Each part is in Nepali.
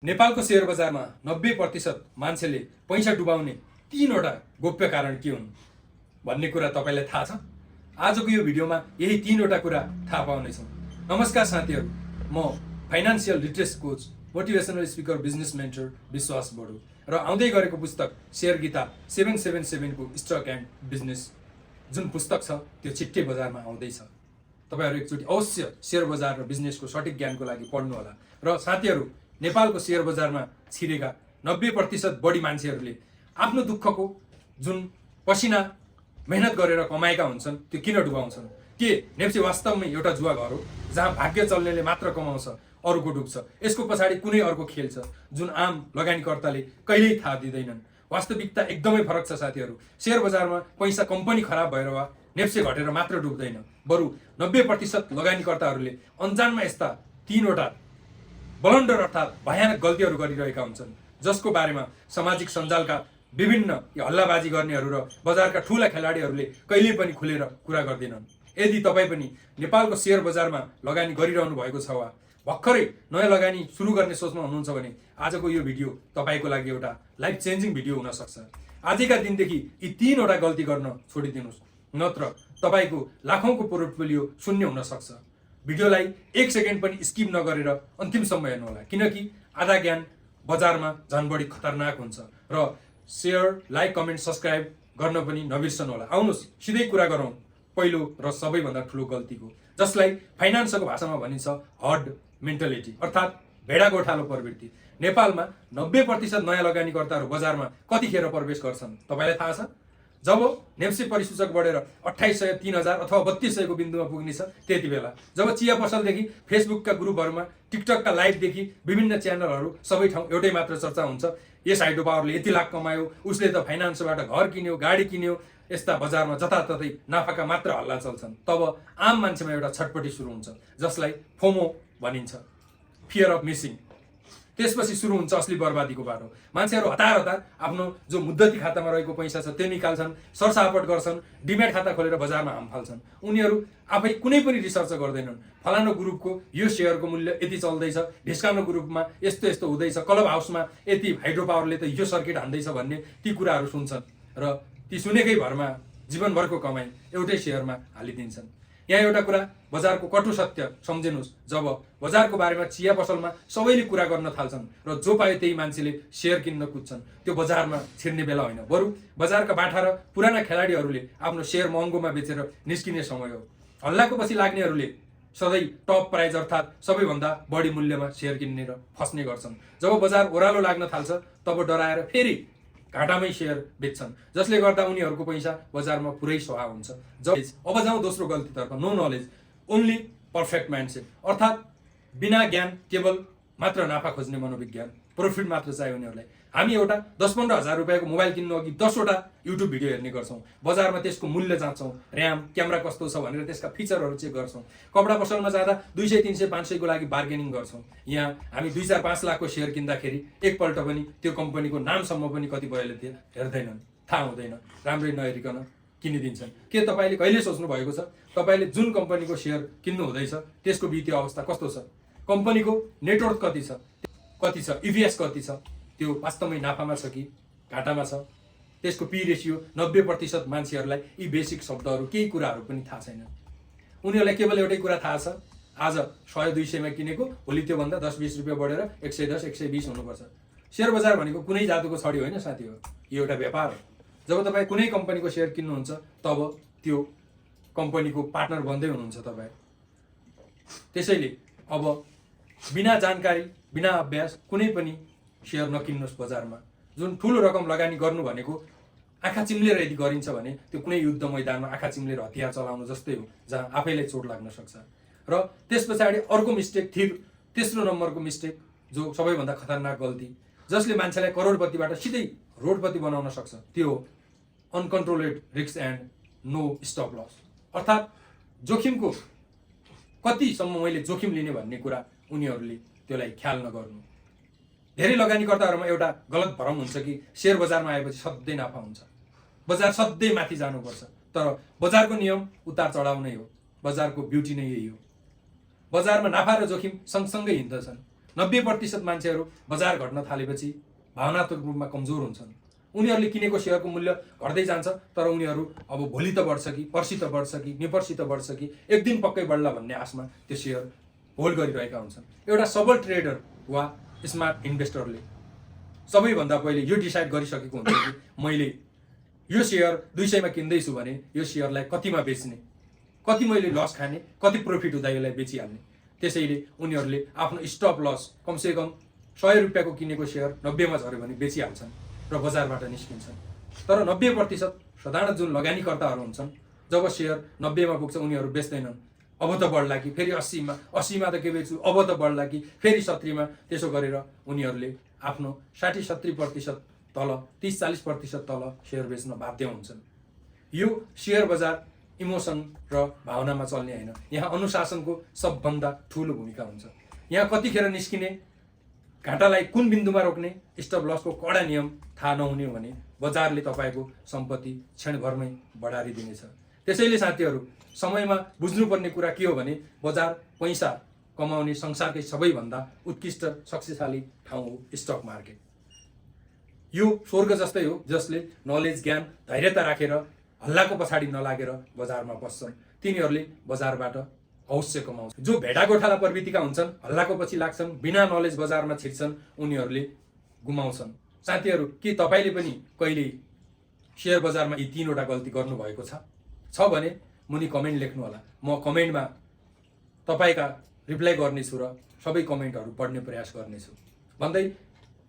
नेपालको शेयर बजारमा 90% मान्छेले पैसा डुबाउने 3वटा गोप्य कारण के हुन् भन्ने कुरा तपाईलाई थाहा छ। आजको यो भिडियोमा यही 3वटा कुरा थाहा पाउनेछौँ। नमस्कार साथीहरू, म financial literacy coach, motivational speaker, business mentor विश्वास बडु र आउँदै गरेको पुस्तक शेयर गीता 777 को स्टक एन्ड बिजनेस जुन पुस्तक छ त्यो छिट्टै बजारमा आउँदैछ। तपाईहरु एकचोटि अवश्य शेयर बजार र बिजनेसको सठिक ज्ञानको लागि पढ्नु होला। र साथीहरू, नेपालको शेयर बजारमा छिरेका 90% बढी मान्छेहरूले आफ्नो दुःखको जुन पसिना मेहनत गरेर कमाएका हुन्छन् त्यो किन डुबाउँछन्? के नेप्से वास्तवमै एउटा जुवा घर हो जहाँ भाग्य चल्नेले मात्र कमाउँछ, अरूको डुब्छ? यसको पछाडि कुनै अर्को खेल छ जुन आम लगानीकर्ताले कहिल्यै थाहा दिँदैनन्। वास्तविकता एकदमै फरक छ साथीहरू। शेयर बजारमा पैसा कम्पनी खराब भएर वा नेप्से घटेर मात्र डुब्दैन, बरु 90% लगानीकर्ताहरूले अनजानमा यस्ता 3वटा बलन्डर अर्थात् भयानक गल्तीहरू गरिरहेका हुन्छन्, जसको बारेमा सामाजिक सञ्जालका विभिन्न हल्लाबाजी गर्नेहरू र बजारका ठूला खेलाडीहरूले कहिल्यै पनि खुलेर कुरा गर्दैनन्। यदि तपाईँ पनि नेपालको शेयर बजारमा लगानी गरिरहनु भएको छ वा भर्खरै नयाँ लगानी सुरु गर्ने सोचमा हुनुहुन्छ भने आजको यो भिडियो तपाईको लागि एउटा लाइफ चेन्जिङ भिडियो हुन सक्छ। आजका दिनदेखि यी 3वटा गल्ती गर्न छोडिदिनुस्, नत्र तपाईको लाखौंको पोर्टफोलियो शून्य हुन सक्छ। भिडियोलाई 1 सेकेन्ड पनि स्किप नगरेर अन्तिमसम्म हेर्नुहोला, किनकि आधा ज्ञान बजारमा झन् बढी खतरनाक हुन्छ। र शेयर, लाइक, कमेन्ट, सब्स्क्राइब गर्न पनि नबिर्सनु होला। आउनुस् सिधै कुरा गरौँ पहिलो र सबैभन्दा ठुलो गल्तीको, जसलाई फाइनान्सको भाषामा भनिन्छ हर्ड मेन्टालिटी अर्थात् भेडा गोठालो प्रवृत्ति। नेपालमा 90% नयाँ लगानीकर्ताहरू बजारमा कतिखेर प्रवेश गर्छन् तपाईलाई थाहा छ? जब नेप्से परिसूचक बढेर 2800, 3000 अथवा 3200 को बिन्दुमा पुग्नेछ त्यति बेला। जब चिया पसलदेखि फेसबुकका ग्रुपहरूमा, टिकटकका लाइभदेखि विभिन्न च्यानलहरू सबै ठाउँ एउटै मात्र चर्चा हुन्छ, यस हाइड्रो पावरले यति लाख कमायो, उसले त फाइनान्सबाट घर किन्यो, गाडी किन्यो, यस्ता बजारमा जताततै नाफाका मात्र हल्ला चल्छन्। तब आम मान्छेमा एउटा छटपटी सुरु हुन्छ, जसलाई फोमो भनिन्छ, फियर अफ मिसिङ। त्यसपछि सुरु हुन्छ असली बर्बादीको बाटो। मान्छेहरू हतार आफ्नो जो मुद्दती खातामा रहेको पैसा छ त्यो निकाल्छन्, सरसापट गर्छन्, डिम्याट खाता खोलेर बजारमा हाम फाल्छन्। उनीहरू आफै कुनै पनि रिसर्च गर्दैनन्। फलानो ग्रुपको यो शेयरको मूल्य यति चल्दैछ, ढिस्कानो ग्रुपमा यस्तो यस्तो हुँदैछ, क्लब हाउसमा यति हाइड्रो पावरले त यो सर्किट हान्दैछ भन्ने ती कुराहरू सुन्छन् र ती सुनेकै भरमा जीवनभरको कमाई एउटै शेयरमा हालिदिन्छन्। यहाँ एउटा कुरा बजारको कटु सत्य सम्झिनुस्, जब बजारको बारेमा चिया पसलमा सबैले कुरा गर्न थाल्छन् र जो पायो त्यही मान्छेले शेयर किन्न कुद्छन्, त्यो बजारमा छिर्ने बेला होइन, बरु बजारका बाठा र पुराना खेलाडीहरूले आफ्नो शेयर महँगोमा बेचेर निस्किने समय हो। हल्लाको पछि लाग्नेहरूले सधैँ टप प्राइज अर्थात् सबैभन्दा बढी मूल्यमा शेयर किन्ने र फस्ने गर्छन्। जब बजार ओह्रालो लाग्न थाल्छ तब डराएर फेरि घाटामै शेयर बेच्छन्, जसले गर्दा उनीहरूको पैसा बजारमा पुरै स्वाहा हुन्छ। अब जाउँ दोस्रो गल्तीतर्फ, no knowledge only perfect mindset अर्थात् बिना ज्ञान केवल मात्र नाफा खोज्ने मनोविज्ञान, प्रफिट मात्र चाहियो उनीहरूलाई। हामी एउटा 10-15 हजार रुपियाँको मोबाइल किन्नु अघि 10वटा युट्युब भिडियो हेर्ने गर्छौँ, बजारमा त्यसको मूल्य जाँच्छौँ, र्याम, क्यामेरा कस्तो छ भनेर त्यसका फिचरहरू चेक गर्छौँ। कपडा पसलमा जाँदा 200, 300, 500 को लागि बार्गेनिङ गर्छौँ। यहाँ हामी 2, 4, 5 लाखको शेयर किन्दाखेरि एकपल्ट पनि त्यो कम्पनीको नामसम्म पनि कतिपयले हेर्दैनन्, थाहा हुँदैन, राम्रै नहेरिकन किनिदिन्छन्। के तपाईँले कहिले सोच्नु भएको छ तपाईँले जुन कम्पनीको शेयर किन्नु हुँदैछ त्यसको वित्तीय अवस्था कस्तो छ, कम्पनीको नेटवर्थ कति छ, इभिएस कति छ, त्यो वास्तवमै नाफामा छ कि घाटामा छ? त्यसको पी रेसियो 90% मान्छेहरूलाई यी बेसिक शब्दहरू केही कुराहरू पनि थाहा छैन। उनीहरूलाई केवल एउटै कुरा थाहा छ, आज 100-200 मा किनेको भोलि त्योभन्दा 10-20 रुपियाँ बढेर 110, 120 हुनुपर्छ। शेयर बजार भनेको कुनै जातुको छडी होइन साथी हो, यो एउटा व्यापार हो। जब तपाईँ कुनै कम्पनीको शेयर किन्नुहुन्छ तब त्यो कम्पनीको पार्टनर बन्दै हुनुहुन्छ तपाईँ। त्यसैले अब बिना जानकारी, बिना अभ्यास कुनै पनि शेयर नकिन्नुहोस् बजारमा। जुन ठुलो रकम लगानी गर्नु भनेको आँखा चिम्लेर यदि गरिन्छ भने त्यो कुनै युद्ध मैदानमा आँखा चिम्लेर हतियार चलाउनु जस्तै हो, जहाँ आफैलाई चोट लाग्न सक्छ। र त्यस पछाडि अर्को मिस्टेक, तेस्रो नम्बरको मिस्टेक, जो सबैभन्दा खतरनाक गल्ती, जसले मान्छेलाई करोडपतिबाट सिधै रोडपति बनाउन सक्छ, त्यो हो uncontrolled risk and no stop loss अर्थात् जोखिमको कतिसम्म मैले जोखिम लिने भन्ने कुरा उनीहरूले त्यसलाई ख्याल नगर्नु। धेरै लगानीकर्ताहरूमा एउटा गलत भ्रम हुन्छ कि शेयर बजारमा आएपछि सधैँ नाफा हुन्छ, बजार सधैँ माथि जानुपर्छ। तर बजारको नियम उतार चढाउ नै हो, बजारको ब्युटी नै यही हो। बजारमा नाफा र जोखिम सँगसँगै हिँड्दछन्। 90% मान्छेहरू बजार घट्न थालेपछि भावनात्मक रूपमा कमजोर हुन्छन्। उनीहरूले किनेको सेयरको मूल्य घट्दै जान्छ, तर उनीहरू अब भोलि त बढ्छ कि पर्सि त बढ्छ कि निपर्सि त बढ्छ कि एक दिन पक्कै बढ्ला भन्ने आशमा त्यो सेयर होल्ड गरिरहेका हुन्छन्। एउटा सबल ट्रेडर वा स्मार्ट इन्भेस्टरले सबैभन्दा पहिले यो डिसाइड गरिसकेको हुन्छ कि मैले यो सेयर 200 मा किन्दैछु भने यो सेयरलाई कतिमा बेच्ने, कति मैले लस खाने, कति प्रफिट हुँदा यसलाई बेचिहाल्ने। त्यसैले उनीहरूले आफ्नो स्टप लस कमसेकम 100 रुपियाँको किनेको सेयर 90 मा झऱ्यो भने बेचिहाल्छन् र बजारबाट निस्किन्छन्। तर 90% साधारण जुन लगानीकर्ताहरू हुन्छन्, जब सेयर 90 मा पुग्छ उनीहरू बेच्दैनन्। अब त बढ्ला कि फेरि 80 मा, 80 मा त के बेच्छु, अब त बढ्ला कि फेरि 70 मा। त्यसो गरेर उनीहरूले आफ्नो 60-70% तल, 30-40% तल सेयर बेच्न बाध्य हुन्छन्। यो सेयर बजार इमोसन र भावनामा चल्ने होइन, यहाँ अनुशासनको सबभन्दा ठुलो भूमिका हुन्छ। यहाँ कतिखेर निस्किने, घाटालाई कुन बिन्दुमा रोक्ने, स्टप लसको कडा नियम थाहा नहुने भने बजारले तपाईँको सम्पत्ति क्षणभरमै बढारिदिनेछ। त्यसैले साथीहरू, समयमा बुझ्नुपर्ने कुरा के हो भने बजार पैसा कमाउने संसारकै सबैभन्दा उत्कृष्ट शक्तिशाली ठाउँ हो स्टक मार्केट। यो स्वर्ग जस्तै हो जसले नलेज, ज्ञान, धैर्यता राखेर हल्लाको पछाडि नलागेर बजारमा बस्छन्। तिनीहरूले बजारबाट अवश्य कमाउँछन्। जो भेडागोठाला प्रवृत्तिका हुन्छन्, हल्लाको पछि लाग्छन्, बिना नलेज बजारमा छिर्छन्, उनीहरूले गुमाउँछन्। साथीहरू, के तपाईँले पनि कहिले सेयर बजारमा यी 3वटा गल्ती गर्नुभएको छ भने मुनि कमेन्ट लेख्नु होला। म कमेन्टमा तपाईँका रिप्लाई गर्नेछु र सबै कमेन्टहरू पढ्ने प्रयास गर्नेछु। भन्दै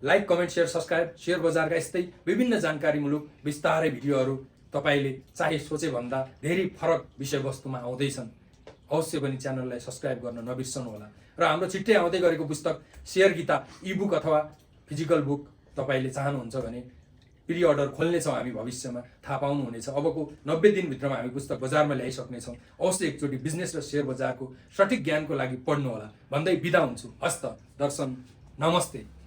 like, comment, share, subscribe, share बजारका यस्तै विभिन्न जानकारीमूलक विस्तारै भिडियोहरू तपाईँले चाहे सोचेभन्दा धेरै फरक विषयवस्तुमा आउँदैछन्। अवश्य पनि च्यानललाई सब्सक्राइब गर्न नबिर्सनु होला। र हाम्रो छिट्टै आउँदै गरेको पुस्तक शेयर गीता इबुक अथवा फिजिकल बुक तपाईँले चाहनुहुन्छ भने प्री अर्डर खोल्नेछौँ हामी भविष्यमा, थाहा पाउनुहुनेछ। अबको 90 दिनभित्रमा हामी पुस्तक बजारमा ल्याइसक्नेछौँ। अवश्य एकचोटि बिजनेस र शेयर बजारको सठिक ज्ञानको लागि पढ्नु होला। भन्दै बिदा हुन्छु। हस्त दर्शन, नमस्ते।